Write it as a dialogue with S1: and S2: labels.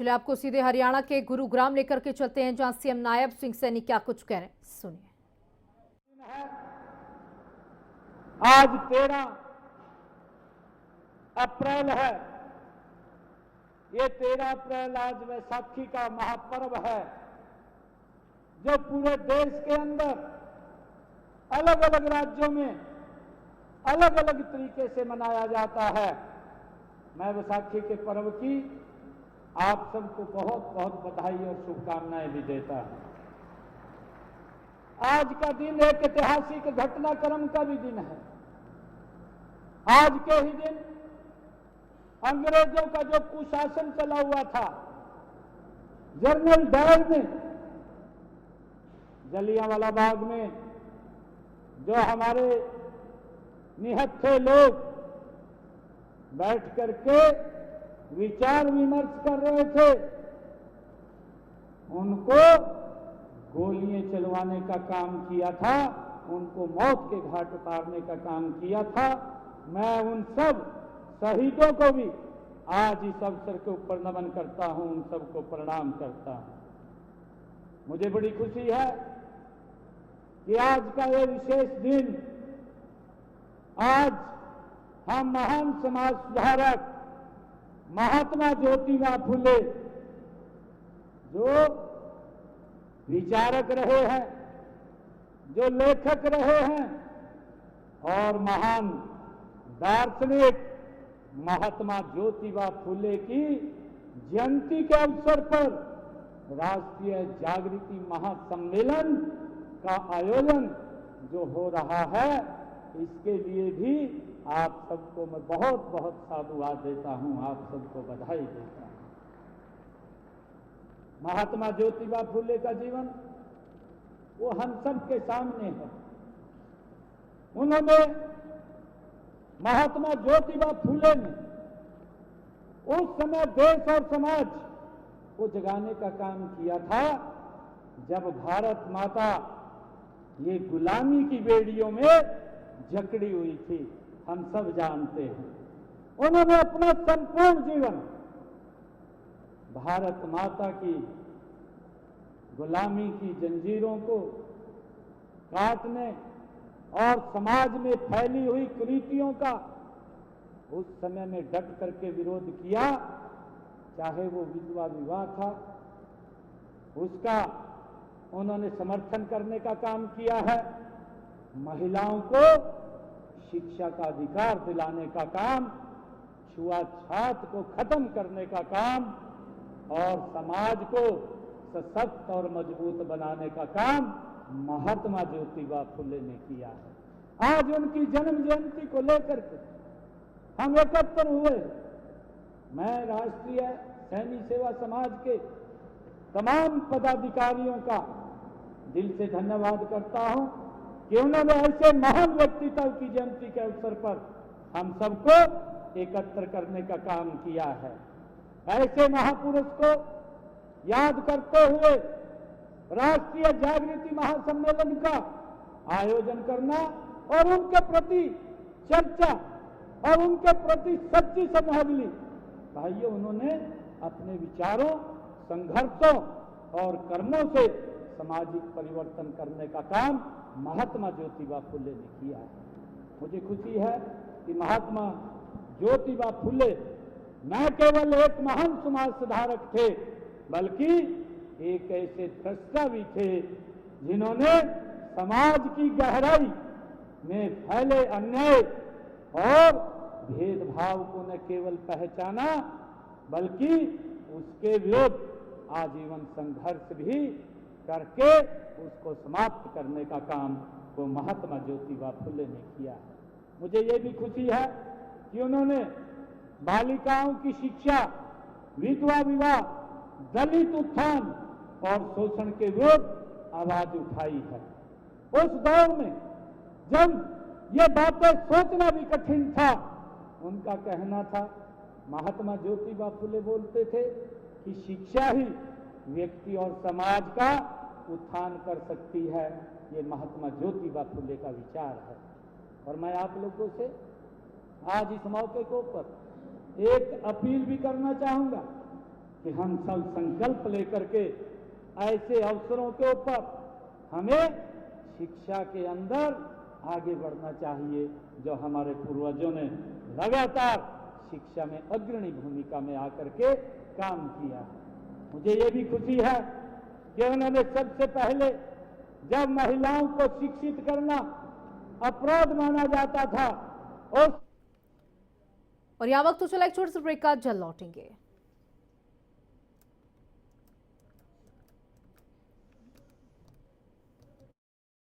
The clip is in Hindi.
S1: चलिए आपको सीधे हरियाणा के गुरुग्राम लेकर के चलते हैं, जहां सीएम नायब सिंह सैनी क्या कुछ कह रहे हैं, सुनिए।
S2: आज 13 अप्रैल है। ये 13 अप्रैल आज वैसाखी का महापर्व है, जो पूरे देश के अंदर अलग अलग राज्यों में अलग अलग तरीके से मनाया जाता है। मैं वैसाखी के पर्व की आप सबको बहुत बहुत बधाई और शुभकामनाएं भी देता हूं। आज का दिन एक ऐतिहासिक घटनाक्रम का भी दिन है। आज के ही दिन अंग्रेजों का जो कुशासन चला हुआ था, जनरल डायर में जलियांवाला बाग में जो हमारे निहत्थे लोग बैठ करके विचार विमर्श कर रहे थे, उनको गोलियां चलवाने का काम किया था, उनको मौत के घाट उतारने का काम किया था। मैं उन सब शहीदों को भी आज इस अवसर के ऊपर नमन करता हूं, उन सबको प्रणाम करता हूं। मुझे बड़ी खुशी है कि आज का ये विशेष दिन, आज हम महान समाज सुधारक महात्मा ज्योतिबा फुले, जो विचारक रहे हैं, जो लेखक रहे हैं और महान दार्शनिक महात्मा ज्योतिबा फुले की जयंती के अवसर पर राष्ट्रीय जागृति महासम्मेलन का आयोजन जो हो रहा है, इसके लिए भी आप सबको मैं बहुत बहुत साधुवाद देता हूं, आप सबको बधाई देता हूं। महात्मा ज्योतिबा फुले का जीवन वो हम सब के सामने है। उन्होंने, महात्मा ज्योतिबा फुले ने उस समय देश और समाज को जगाने का काम किया था, जब भारत माता ये गुलामी की बेड़ियों में जकड़ी हुई थी, हम सब जानते हैं। उन्होंने अपना संपूर्ण जीवन भारत माता की गुलामी की जंजीरों को काटने और समाज में फैली हुई कुरीतियों का उस समय में डट करके विरोध किया। चाहे वो विधवा विवाह था, उसका उन्होंने समर्थन करने का काम किया है। महिलाओं को शिक्षा का अधिकार दिलाने का काम, छुआछूत को खत्म करने का काम और समाज को सशक्त और मजबूत बनाने का काम महात्मा ज्योतिबा फुले ने किया है। आज उनकी जन्म जयंती को लेकर के हम एकत्र हुए। मैं राष्ट्रीय सैनी सेवा समाज के तमाम पदाधिकारियों का दिल से धन्यवाद करता हूं कि उन्होंने ऐसे महान व्यक्तित्व की जयंती के अवसर पर हम सबको एकत्र करने का काम किया है। ऐसे महापुरुष को याद करते हुए राष्ट्रीय जागृति महासम्मेलन का आयोजन करना और उनके प्रति चर्चा और उनके प्रति सच्ची श्रद्धांजलि, भाइयों, उन्होंने अपने विचारों, संघर्षों और कर्मों से सामाजिक परिवर्तन करने का काम महात्मा ज्योतिबा फुले ने किया है। मुझे खुशी है कि महात्मा ज्योतिबा फुले न केवल एक महान समाज सुधारक थे, बल्कि एक ऐसे द्रष्टा भी थे जिन्होंने समाज की गहराई में फैले अन्याय और भेदभाव को न केवल पहचाना, बल्कि उसके विरुद्ध आजीवन संघर्ष भी करके उसको समाप्त करने का काम वो महात्मा ज्योतिबा फुले ने किया है। मुझे ये भी खुशी है कि उन्होंने बालिकाओं की शिक्षा, विधवा विवाह, दलित उत्थान और शोषण के विरुद्ध आवाज उठाई है। उस दौर में जब ये बातें सोचना भी कठिन था, उनका कहना था, महात्मा ज्योतिबा फुले बोलते थे कि शिक्षा ही व्यक्ति और समाज का उत्थान कर सकती है। ये महात्मा ज्योतिबा फुले का विचार है। और मैं आप लोगों से आज इस मौके के ऊपर एक अपील भी करना चाहूंगा कि हम सब संकल्प लेकर के ऐसे अवसरों के ऊपर हमें शिक्षा के अंदर आगे बढ़ना चाहिए, जो हमारे पूर्वजों ने लगातार शिक्षा में अग्रणी भूमिका में आकर के काम किया है। मुझे ये भी खुशी है कि उन्होंने सबसे पहले, जब महिलाओं को शिक्षित करना अपराध माना जाता था,
S1: और यहाँ वक्त तो चला एक छोटे से ब्रेक का, जल्द लौटेंगे।